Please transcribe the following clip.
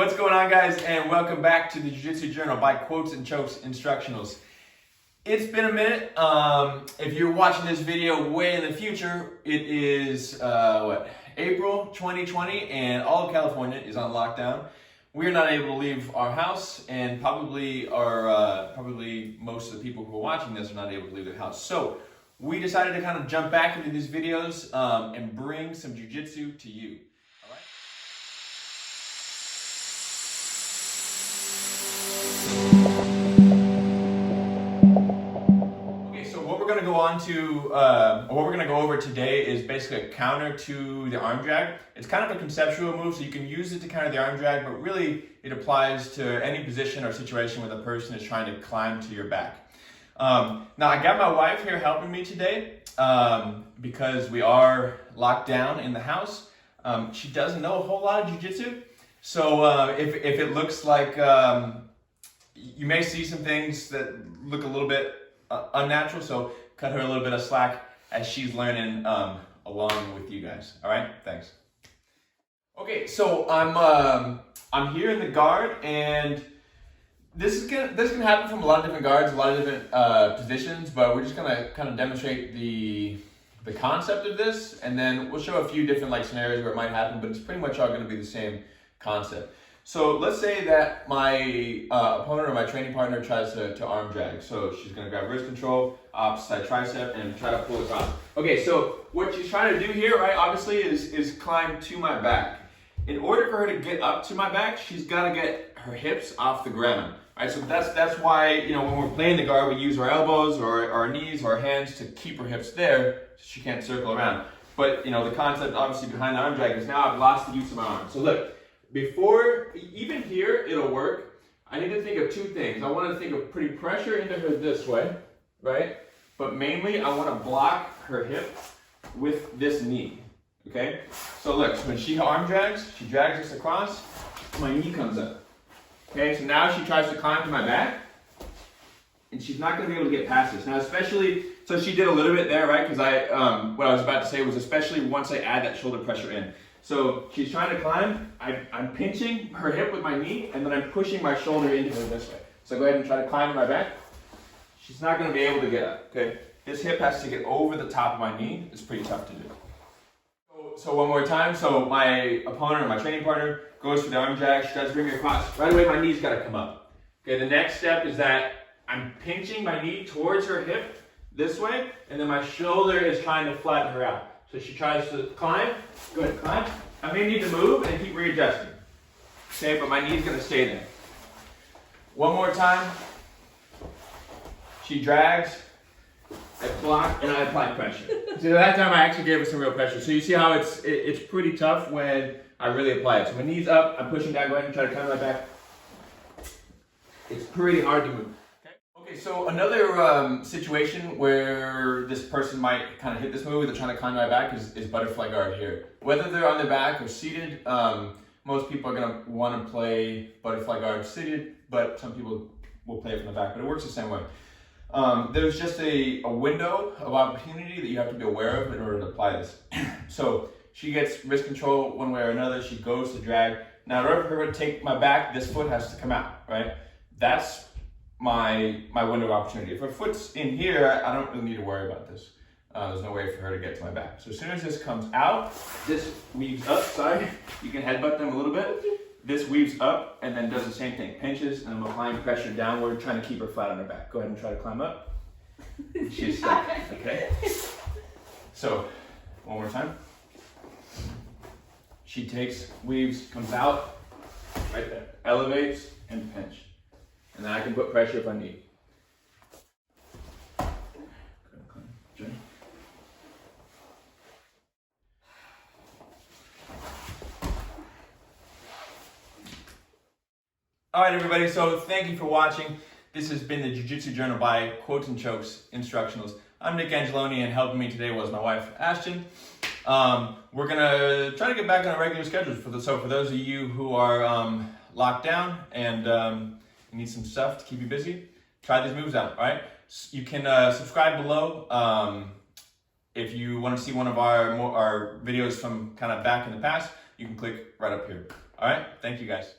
What's going on, guys, and welcome back to the Jiu Jitsu Journal by Quotes and Chokes Instructionals. It's been a minute. If you're watching this video way in the future, it is April 2020, and all of California is on lockdown. We're not able to leave our house, and probably most of the people who are watching this are not able to leave their house. So we decided to kind of jump back into these videos and bring some jiu-jitsu to you. All right? What we're going to go over today is basically a counter to the arm drag. It's kind of a conceptual move, so you can use it to counter the arm drag, but really it applies to any position or situation where the person is trying to climb to your back. Now I got my wife here helping me today because we are locked down in the house. She doesn't know a whole lot of jiu-jitsu, so if it looks like you may see some things that look a little bit unnatural, so cut her a little bit of slack as she's learning along with you guys. All right, thanks. Okay, so I'm here in the guard, and this can happen from a lot of different guards, a lot of different positions, but we're just gonna kind of demonstrate the concept of this, and then we'll show a few different scenarios where it might happen, but it's pretty much all gonna be the same concept. So let's say that my opponent or my training partner tries to arm drag. So she's gonna grab wrist control, opposite side tricep, and try to pull across. Okay, so what she's trying to do here, right, obviously is climb to my back. In order for her to get up to my back, she's gotta get her hips off the ground. Right, so that's why, when we're playing the guard, we use our elbows or our knees or our hands to keep her hips there so she can't circle around. But, the concept obviously behind the arm drag is now I've lost the use of my arm. So look, even here, it'll work. I need to think of two things. I want to think of putting pressure into her this way, right? But mainly, I want to block her hip with this knee, okay? So look, so when she arm drags, she drags this across, my knee comes up. Okay, so now she tries to climb to my back, and she's not going to be able to get past this. Now, so she did a little bit there, right? Because what I was about to say was especially once I add that shoulder pressure in. So she's trying to climb, I'm pinching her hip with my knee, and then I'm pushing my shoulder into her this way. So go ahead and try to climb to my back. She's not going to be able to get up, okay? This hip has to get over the top of my knee. It's pretty tough to do. So one more time. So my opponent or my training partner goes for the arm drag. She tries to bring me across. Right away, my knee's got to come up. Okay, the next step is that I'm pinching my knee towards her hip this way, and then my shoulder is trying to flatten her out. So she tries to climb. Go ahead, climb. I may need to move and keep readjusting. Okay, but my knee's going to stay there. One more time. She drags. I block and I apply pressure. So that time I actually gave her some real pressure. So you see how it's pretty tough when I really apply it. So my knee's up. I'm pushing down. Go ahead and try to climb my back. It's pretty hard to move. Okay, so another situation where this person might kind of hit this move, they're trying to climb my back, is butterfly guard here. Whether they're on their back or seated, most people are going to want to play butterfly guard seated, but some people will play it from the back, but it works the same way. There's just a window of opportunity that you have to be aware of in order to apply this. So she gets wrist control one way or another, she goes to drag. Now in order for her to take my back, this foot has to come out, right? That's my window of opportunity. If her foot's in here, I don't really need to worry about this. There's no way for her to get to my back. So as soon as this comes out, this weaves up, sorry. You can headbutt them a little bit. This weaves up and then does the same thing. Pinches, and I'm applying pressure downward, trying to keep her flat on her back. Go ahead and try to climb up. She's stuck, okay? So, one more time. She takes, weaves, comes out, right there. Elevates and pinch. And then I can put pressure if I need. All right, everybody, so thank you for watching. This has been the Jiu Jitsu Journal by Quotes and Chokes Instructionals. I'm Nick Angeloni, and helping me today was my wife, Ashton. We're gonna try to get back on a regular schedule so for those of you who are locked down and you need some stuff to keep you busy, try these moves out, all right? You can subscribe below. If you want to see one of our videos from kind of back in the past, you can click right up here. All right, thank you guys.